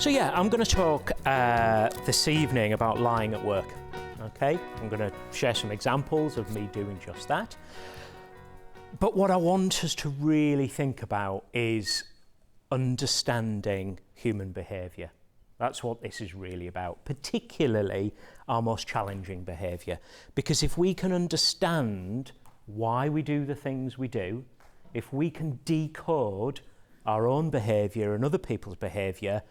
So yeah, I'm going to talk this evening about lying at work. Okay, I'm going to share some examples of me doing just that. But what I want us to really think about is understanding human behaviour. That's what this is really about, particularly our most challenging behaviour. Because if we can understand why we do the things we do, if we can decode our own behaviour and other people's behaviour,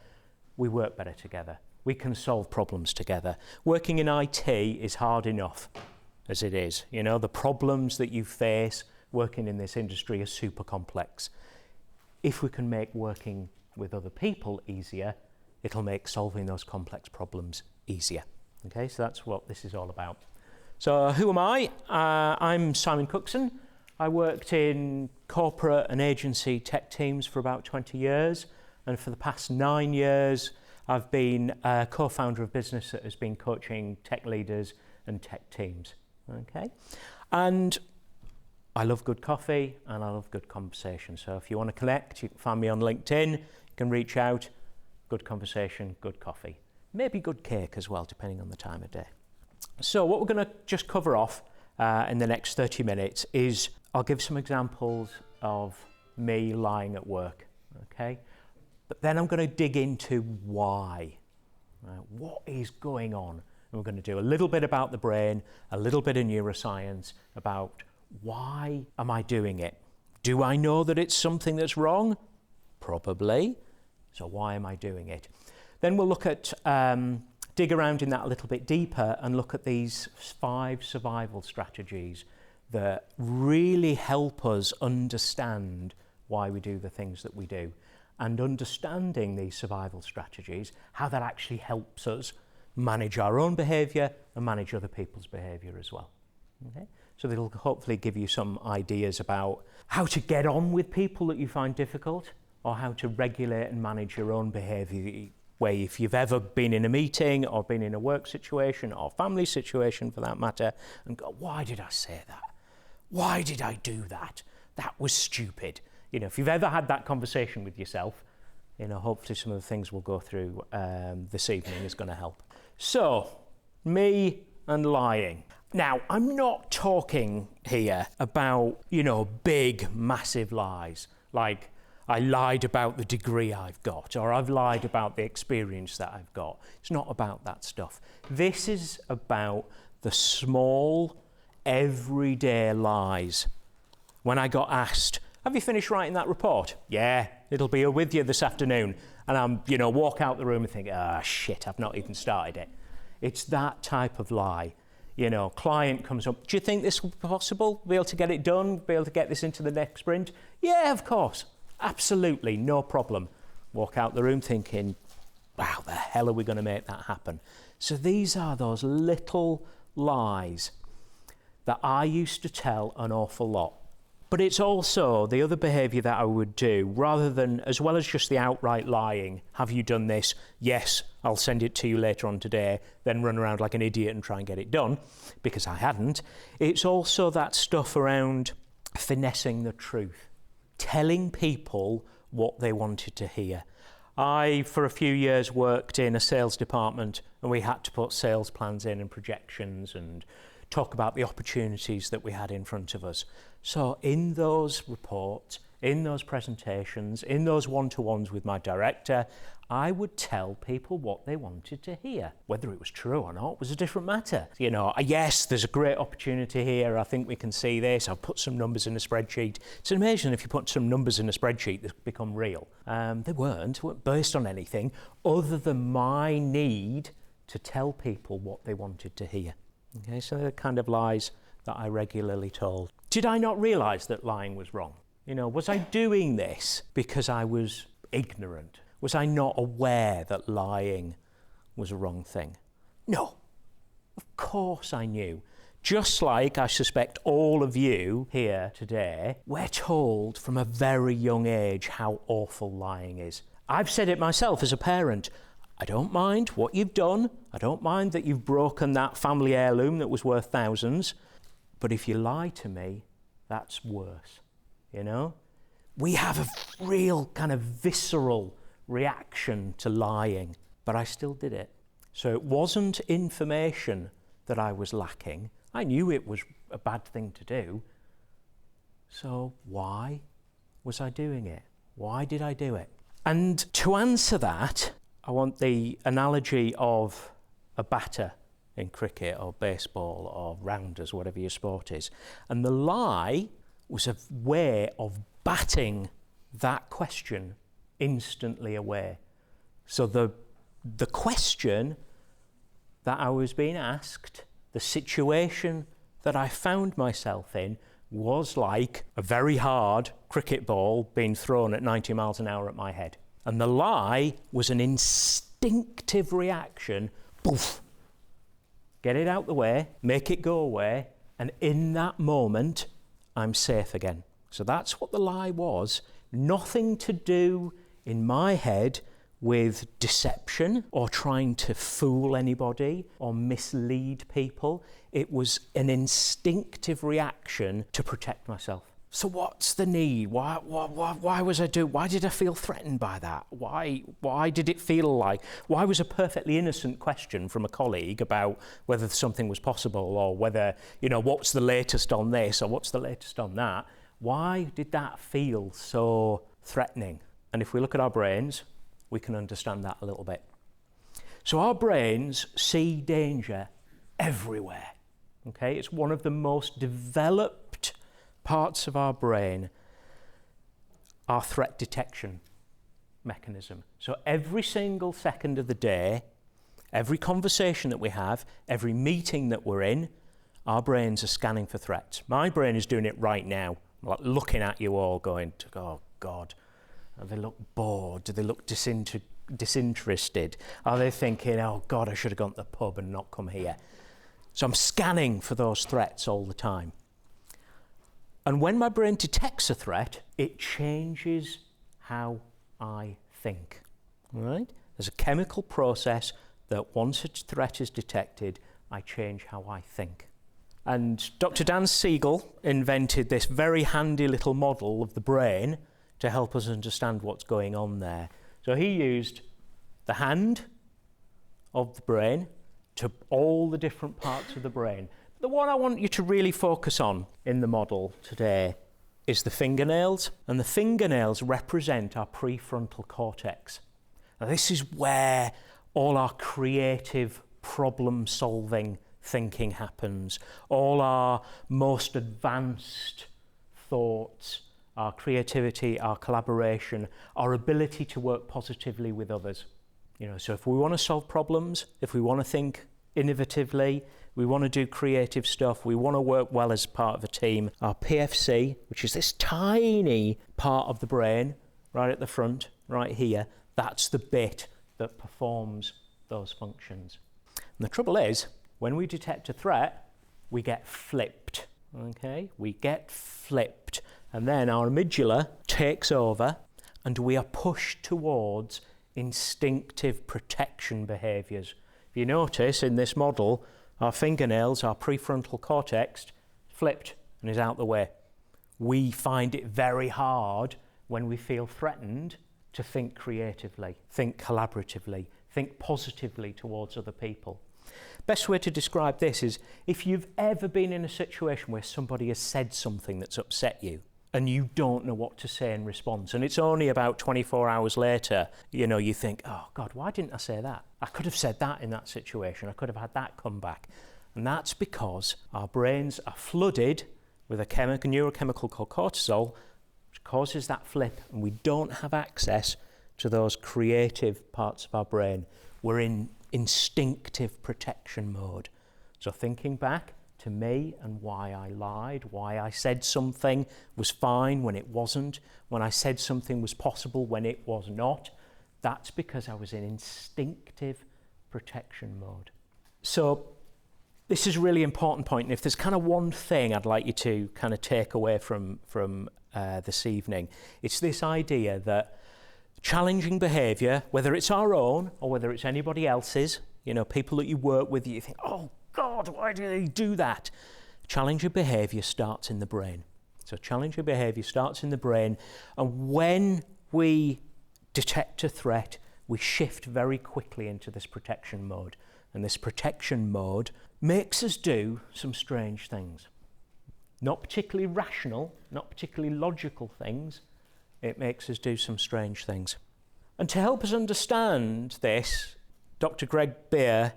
we work better together. We can solve problems together. Working in IT is hard enough as it is. You know, the problems that you face working in this industry are super complex. If we can make working with other people easier, it'll make solving those complex problems easier. Okay, so that's what this is all about. So who am I? I'm Simon Cookson. I worked in corporate and agency tech teams for about 20 years, and for the past 9 years I've been a co-founder of a business that has been coaching tech leaders and tech teams. Okay, and I love good coffee and I love good conversation. So if you want to connect, you can find me on LinkedIn, you can reach out. Good conversation, good coffee, maybe good cake as well, depending on the time of day. So what we're going to just cover off in the next 30 minutes is I'll give some examples of me lying at work, okay? But then I'm going to dig into why. What is going on? And we're going to do a little bit about the brain, a little bit of neuroscience about why am I doing it? Do I know that it's something that's wrong? Probably. So why am I doing it? Then we'll look at, dig around in that a little bit deeper and look at these 5 survival strategies that really help us understand why we do the things that we do. And understanding these survival strategies, how that actually helps us manage our own behaviour and manage other people's behaviour as well. Okay? So it'll hopefully give you some ideas about how to get on with people that you find difficult, or how to regulate and manage your own behaviour, where if you've ever been in a meeting or been in a work situation or family situation for that matter, and go, why did I say that? Why did I do that? That was stupid. You know, if you've ever had that conversation with yourself, you know, hopefully some of the things we'll go through this evening is going to help. So, me and lying. Now, I'm not talking here about, you know, big, massive lies, like I lied about the degree I've got, or I've lied about the experience that I've got. It's not about that stuff. This is about the small, everyday lies. When I got asked, have you finished writing that report? Yeah, it'll be with you this afternoon. And I'm, you know, walk out the room and think, shit, I've not even started it. It's that type of lie. You know, client comes up, do you think this will be possible? Be able to get it done? Be able to get this into the next sprint? Yeah, of course. Absolutely, no problem. Walk out the room thinking, how the hell are we going to make that happen? So these are those little lies that I used to tell an awful lot. But it's also the other behaviour that I would do, rather than, as well as just the outright lying, have you done this? Yes, I'll send it to you later on today, then run around like an idiot and try and get it done, because I hadn't. It's also that stuff around finessing the truth. Telling people what they wanted to hear. I, for a few years, worked in a sales department, and we had to put sales plans in and projections and talk about the opportunities that we had in front of us. So in those reports, in those presentations, in those one-to-ones with my director, I would tell people what they wanted to hear. Whether it was true or not was a different matter. You know, yes, there's a great opportunity here. I think we can see this. I'll put some numbers in a spreadsheet. It's amazing if you put some numbers in a spreadsheet that become real. They weren't based on anything other than my need to tell people what they wanted to hear. Okay, so they're the kind of lies that I regularly told. Did I not realise that lying was wrong? You know, was I doing this because I was ignorant? Was I not aware that lying was a wrong thing? No, of course I knew. Just like I suspect all of you here today, we're told from a very young age how awful lying is. I've said it myself as a parent. I don't mind what you've done. I don't mind that you've broken that family heirloom that was worth thousands. But if you lie to me, that's worse, you know? We have a real kind of visceral reaction to lying, but I still did it. So it wasn't information that I was lacking. I knew it was a bad thing to do. So why was I doing it? Why did I do it? And to answer that, I want the analogy of a batter in cricket or baseball or rounders, whatever your sport is. And the lie was a way of batting that question instantly away. So the question that I was being asked, the situation that I found myself in, was like a very hard cricket ball being thrown at 90 miles an hour at my head. And the lie was an instinctive reaction, poof, get it out the way, make it go away, and in that moment, I'm safe again. So that's what the lie was. Nothing to do in my head with deception or trying to fool anybody or mislead people. It was an instinctive reaction to protect myself. So what's the need? Why was I doing? Why did I feel threatened by that? Why did it feel like? Why was a perfectly innocent question from a colleague about whether something was possible or whether, what's the latest on this or what's the latest on that? Why did that feel so threatening? And if we look at our brains, we can understand that a little bit. So our brains see danger everywhere. Okay, it's one of the most developed parts of our brain, our threat detection mechanism. So every single second of the day, every conversation that we have, every meeting that we're in, our brains are scanning for threats. My brain is doing it right now, like looking at you all going, oh God, do they look bored? Do they look disinterested? Are they thinking, oh God, I should have gone to the pub and not come here? So I'm scanning for those threats all the time. And when my brain detects a threat, it changes how I think. Right? There's a chemical process that once a threat is detected, I change how I think. And Dr. Dan Siegel invented this very handy little model of the brain to help us understand what's going on there. So he used the hand of the brain to all the different parts of the brain. The one I want you to really focus on in the model today is the fingernails, and the fingernails represent our prefrontal cortex. Now, this is where all our creative problem-solving thinking happens, all our most advanced thoughts, our creativity, our collaboration, our ability to work positively with others. So if we want to solve problems, if we want to think innovatively, we want to do creative stuff, we want to work well as part of a team, our PFC, which is this tiny part of the brain right at the front, right here, that's the bit that performs those functions. And the trouble is, when we detect a threat, we get flipped, okay? We get flipped. And then our amygdala takes over and we are pushed towards instinctive protection behaviours. If you notice in this model, our fingernails, our prefrontal cortex, flipped and is out the way. We find it very hard when we feel threatened to think creatively, think collaboratively, think positively towards other people. Best way to describe this is if you've ever been in a situation where somebody has said something that's upset you and you don't know what to say in response, and it's only about 24 hours later, you think, oh God, why didn't I say that? I could have said that in that situation. I could have had that come back. And that's because our brains are flooded with a neurochemical called cortisol, which causes that flip, and we don't have access to those creative parts of our brain. We're in instinctive protection mode. So thinking back to me and why I lied, why I said something was fine when it wasn't, when I said something was possible when it was not, that's because I was in instinctive protection mode. So this is a really important point, and if there's kind of one thing I'd like you to kind of take away from this evening, it's this idea that challenging behaviour, whether it's our own or whether it's anybody else's, people that you work with, you think, oh God, why do they do that? Challenging behaviour starts in the brain. So challenging behaviour starts in the brain, and when we detect a threat, we shift very quickly into this protection mode. And this protection mode makes us do some strange things. Not particularly rational, not particularly logical things. It makes us do some strange things. And to help us understand this, Dr. Greg Beer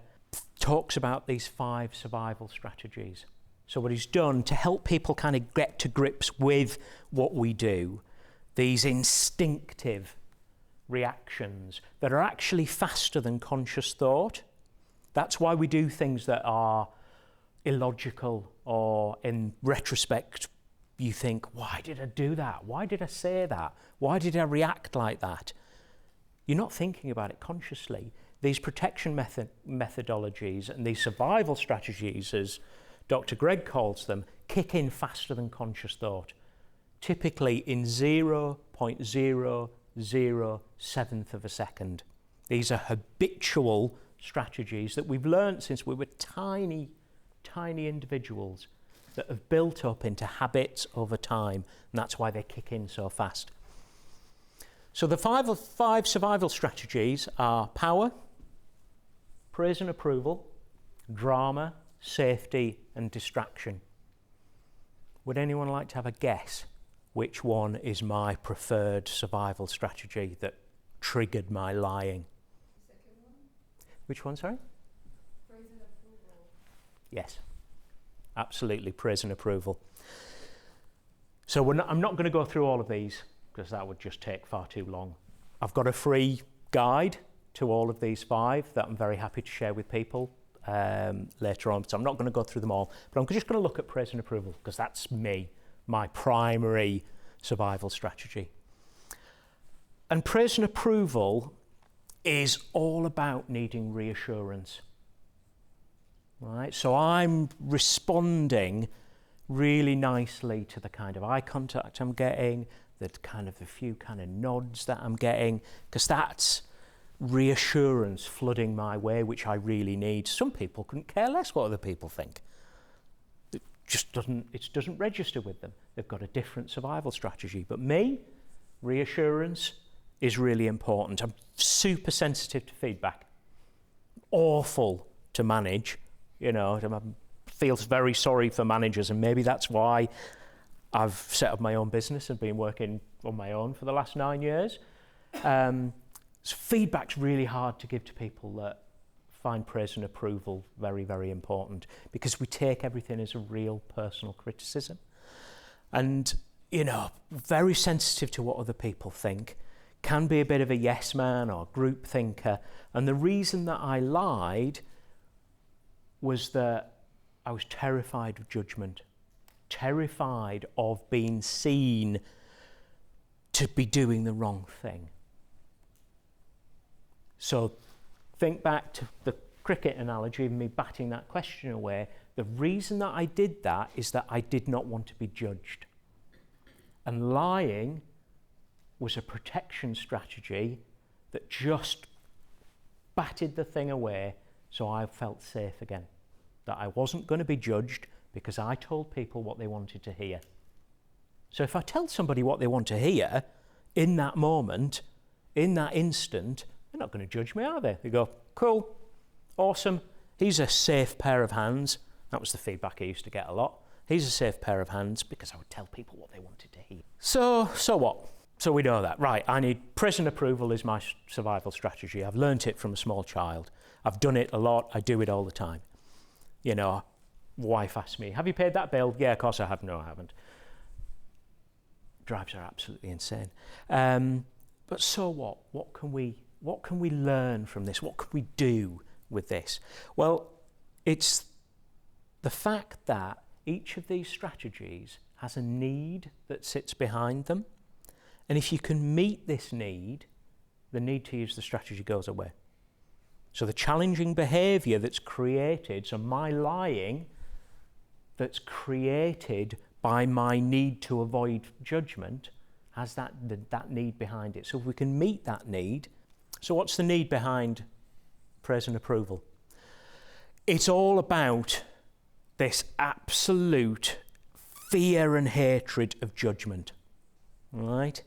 talks about these 5 survival strategies. So what he's done to help people kind of get to grips with what we do, these instinctive reactions that are actually faster than conscious thought. That's why we do things that are illogical, or in retrospect you think, why did I do that? Why did I say that? Why did I react like that? You're not thinking about it consciously. These protection methodologies and these survival strategies, as Dr. Greg calls them, kick in faster than conscious thought, typically in 0.007th of a second. These are habitual strategies that we've learned since we were tiny individuals that have built up into habits over time, and that's why they kick in so fast. So the 5 survival strategies are power, praise and approval, drama, safety, and distraction. Would anyone like to have a guess which one is my preferred survival strategy that triggered my lying? Second one? Which one, sorry? Praise and approval. Yes, absolutely, praise and approval. So I'm not going to go through all of these because that would just take far too long. I've got a free guide to all of these 5 that I'm very happy to share with people later on. So I'm not going to go through them all, but I'm just going to look at praise and approval because that's my primary survival strategy. And praise and approval is all about needing reassurance. Right? So I'm responding really nicely to the kind of eye contact I'm getting, the few kind of nods that I'm getting, because that's reassurance flooding my way, which I really need. Some people couldn't care less what other people think. It doesn't register with them. They've got a different survival strategy. But me, reassurance is really important. I'm super sensitive to feedback. Awful to manage. I feel very sorry for managers, and maybe that's why I've set up my own business and been working on my own for the last 9 years. So feedback's really hard to give to people that find praise and approval very, very important, because we take everything as a real personal criticism. And, very sensitive to what other people think, can be a bit of a yes man or group thinker. And the reason that I lied was that I was terrified of judgment, terrified of being seen to be doing the wrong thing. So think back to the cricket analogy of me batting that question away. The reason that I did that is that I did not want to be judged. And lying was a protection strategy that just batted the thing away, so I felt safe again. That I wasn't going to be judged because I told people what they wanted to hear. So if I tell somebody what they want to hear in that moment, in that instant, they're not going to judge me, are they? They go, cool, awesome, he's a safe pair of hands. That was the feedback I used to get a lot. He's a safe pair of hands, because I would tell people what they wanted to hear. So what? So we know that, right, I need praise and approval is my survival strategy. I've learnt it from a small child. I've done it a lot, I do it all the time. Wife asks me, have you paid that bill? Yeah, of course I have. No, I haven't. Drives her absolutely insane. But so what? What can we learn from this? What can we do with this? Well, it's the fact that each of these strategies has a need that sits behind them. And if you can meet this need, the need to use the strategy goes away. So the challenging behaviour that's created, so my lying that's created by my need to avoid judgment, has that need behind it. So if we can meet that need, so what's the need behind praise and approval? It's all about this absolute fear and hatred of judgment, right?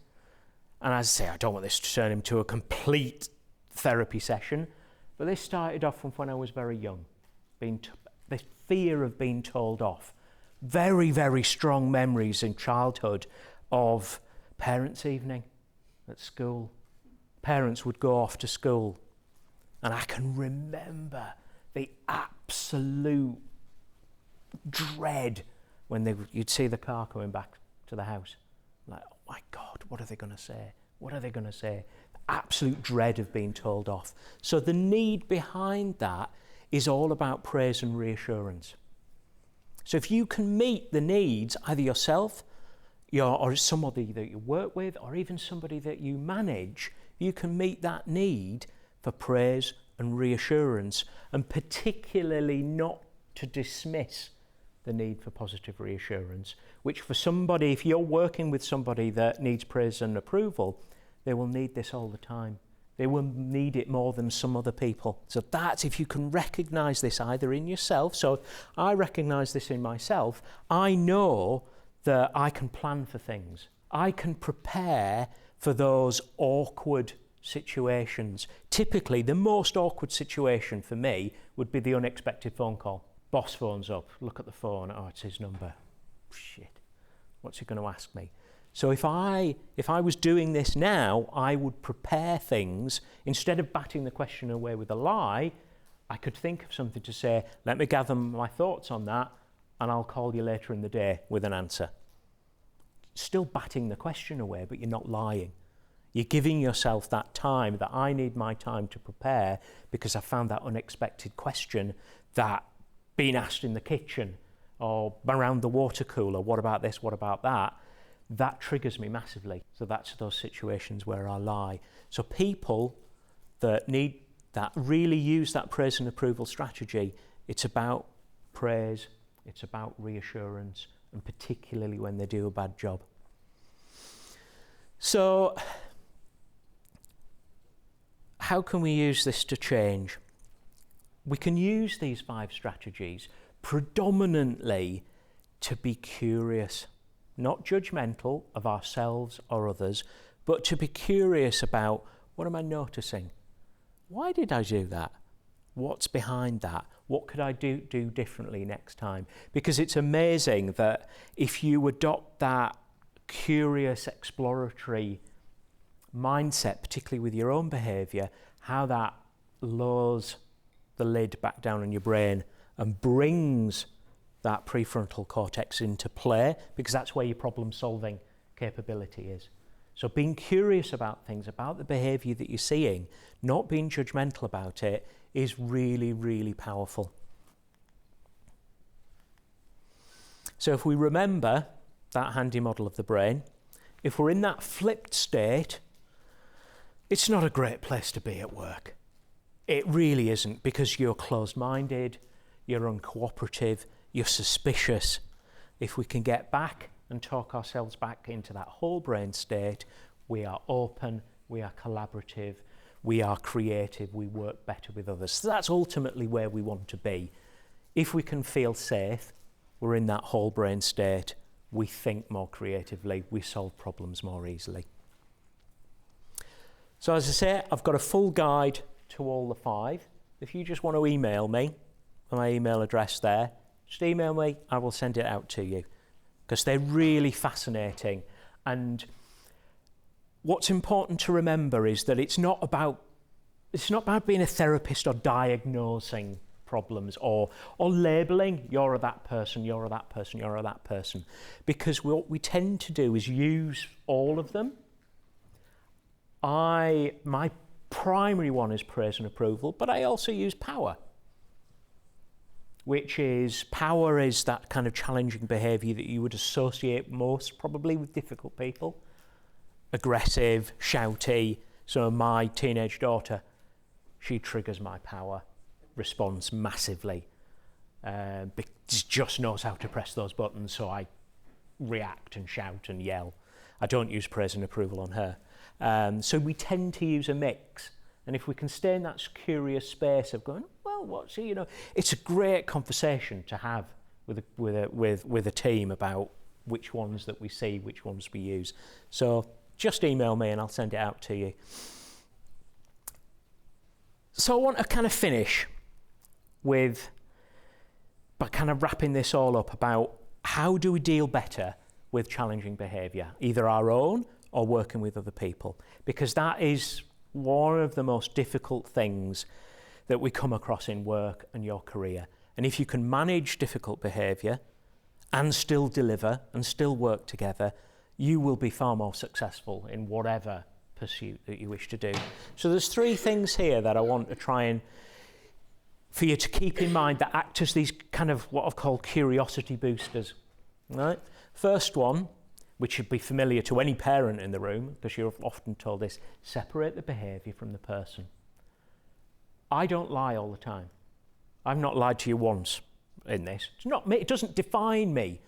And as I say, I don't want this to turn into a complete therapy session, but this started off from when I was very young. The fear of being told off. Very, very strong memories in childhood of parents' evening at school. Parents would go off to school, and I can remember the absolute dread when you'd see the car coming back to the house. Like, oh my God, what are they going to say? What are they going to say? Absolute dread of being told off. So the need behind that is all about praise and reassurance. So if you can meet the needs, either yourself, or somebody that you work with, or even somebody that you manage, you can meet that need for praise and reassurance, and particularly not to dismiss the need for positive reassurance, which for somebody, if you're working with somebody that needs praise and approval, they will need this all the time. They will need it more than some other people. So that's, if you can recognise this either in yourself, so I recognise this in myself, I know that I can plan for things. I can prepare for those awkward situations. Typically, the most awkward situation for me would be the unexpected phone call. Boss phones up, look at the phone, oh, it's his number. Shit, what's he going to ask me? So if I was doing this now, I would prepare things. Instead of batting the question away with a lie, I could think of something to say, let me gather my thoughts on that, and I'll call you later in the day with an answer. Still batting the question away, but you're not lying. You're giving yourself that time, that I need my time to prepare because I found that unexpected question, that being asked in the kitchen or around the water cooler, what about this, what about that? That triggers me massively. So that's those situations where I lie. So people that really use that praise and approval strategy, it's about praise, it's about reassurance, and particularly when they do a bad job. So how can we use this to change? We can use these 5 strategies predominantly to be curious, not judgmental of ourselves or others, but to be curious about, what am I noticing? Why did I do that? What's behind that? What could I do differently next time? Because it's amazing that if you adopt that curious, exploratory mindset, particularly with your own behaviour, how that lowers the lid back down on your brain and brings that prefrontal cortex into play, because that's where your problem-solving capability is. So being curious about things, about the behaviour that you're seeing, not being judgmental about it, is really, really powerful. So if we remember that handy model of the brain, if we're in that flipped state, it's not a great place to be at work. It really isn't, because you're closed-minded, you're uncooperative, you're suspicious. If we can get back and talk ourselves back into that whole brain state, we are open, we are collaborative, we are creative, we work better with others. So that's ultimately where we want to be. If we can feel safe, we're in that whole brain state, we think more creatively, we solve problems more easily. So as I say, I've got a full guide to all the 5. If you just want to email me, my email address there, just email me, I will send it out to you, because they're really fascinating. And what's important to remember is that it's not about being a therapist or diagnosing problems or labelling, you're that person, you're that person, you're that person. Because what we tend to do is use all of them. My primary one is praise and approval, but I also use power, which is, power is that kind of challenging behaviour that you would associate most probably with difficult people. Aggressive, shouty. So my teenage daughter, she triggers my power response massively. Just knows how to press those buttons, so I react and shout and yell. I don't use praise and approval on her. So we tend to use a mix. And if we can stay in that curious space of going, well, it's a great conversation to have with a team about which ones that we see, which ones we use. So just email me and I'll send it out to you. So I want to kind of finish with, by kind of wrapping this all up about how do we deal better with challenging behaviour, either our own or working with other people, because that is one of the most difficult things that we come across in work and your career. And if you can manage difficult behaviour and still deliver and still work together, you will be far more successful in whatever pursuit that you wish to do. So there's 3 things here that I want to try and for you to keep in mind that act as these kind of what I've called curiosity boosters. Right? First one, which should be familiar to any parent in the room, because you're often told this, separate the behaviour from the person. I don't lie all the time. I've not lied to you once in this. It's not me. It doesn't define me.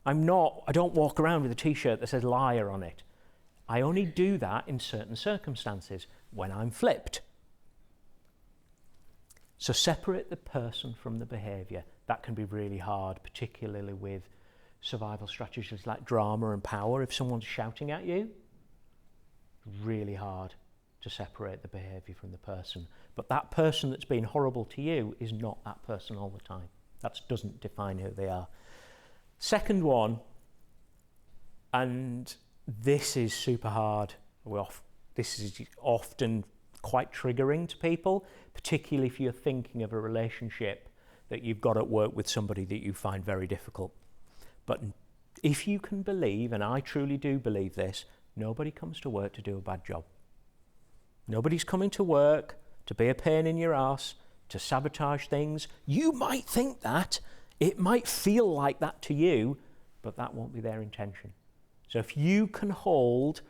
I don't walk around with a t-shirt that says liar on it. I only do that in certain circumstances, when I'm flipped. So separate the person from the behaviour. That can be really hard, particularly with survival strategies like drama and power. If someone's shouting at you, really hard to separate the behaviour from the person. But that person that's been horrible to you is not that person all the time. That doesn't define who they are. Second one, and this is super hard. This is often quite triggering to people, particularly if you're thinking of a relationship that you've got at work with somebody that you find very difficult. But if you can believe, and I truly do believe this, nobody comes to work to do a bad job. Nobody's coming to work to be a pain in your arse, to sabotage things. You might think that. It might feel like that to you, but that won't be their intention. So if you can hold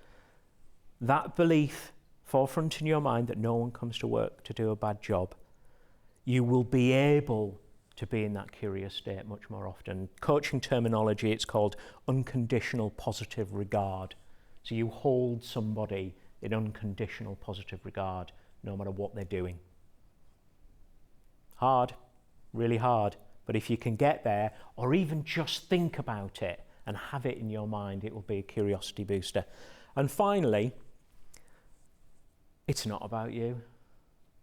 that belief forefront in your mind that no one comes to work to do a bad job, you will be able to be in that curious state much more often. Coaching terminology, it's called unconditional positive regard. So you hold somebody in unconditional positive regard no matter what they're doing. Hard, really hard. But if you can get there, or even just think about it and have it in your mind, it will be a curiosity booster. And finally, it's not about you.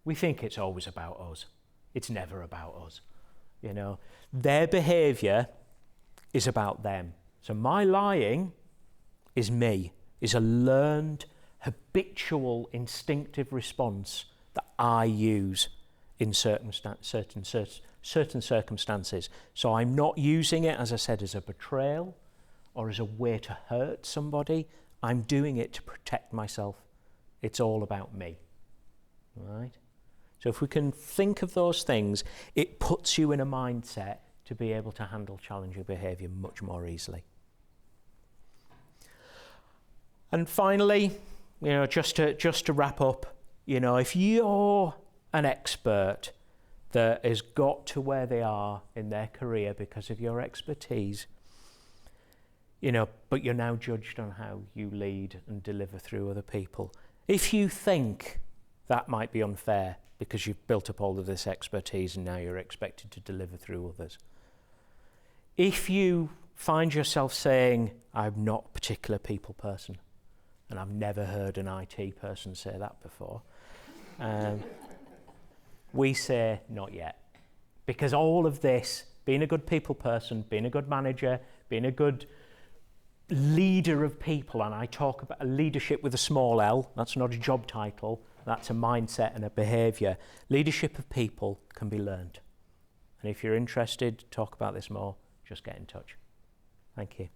We think it's always about us. It's never about us. You know, their behaviour is about them. So my lying is me, is a learned, habitual, instinctive response that I use in certain circumstances. So I'm not using it, as I said, as a betrayal or as a way to hurt somebody. I'm doing it to protect myself. It's all about me. Right? So if we can think of those things, it puts you in a mindset to be able to handle challenging behaviour much more easily. And finally, you know, just to wrap up, you know, if you're an expert that has got to where they are in their career because of your expertise, you know, but you're now judged on how you lead and deliver through other people. If you think that might be unfair because you've built up all of this expertise and now you're expected to deliver through others. If you find yourself saying, I'm not a particular people person, and I've never heard an IT person say that before, we say not yet. Because all of this, being a good people person, being a good manager, being a good leader of people, and I talk about a leadership with a small L, that's not a job title, that's a mindset and a behaviour. Leadership of people can be learned. And if you're interested to talk about this more, just get in touch. Thank you.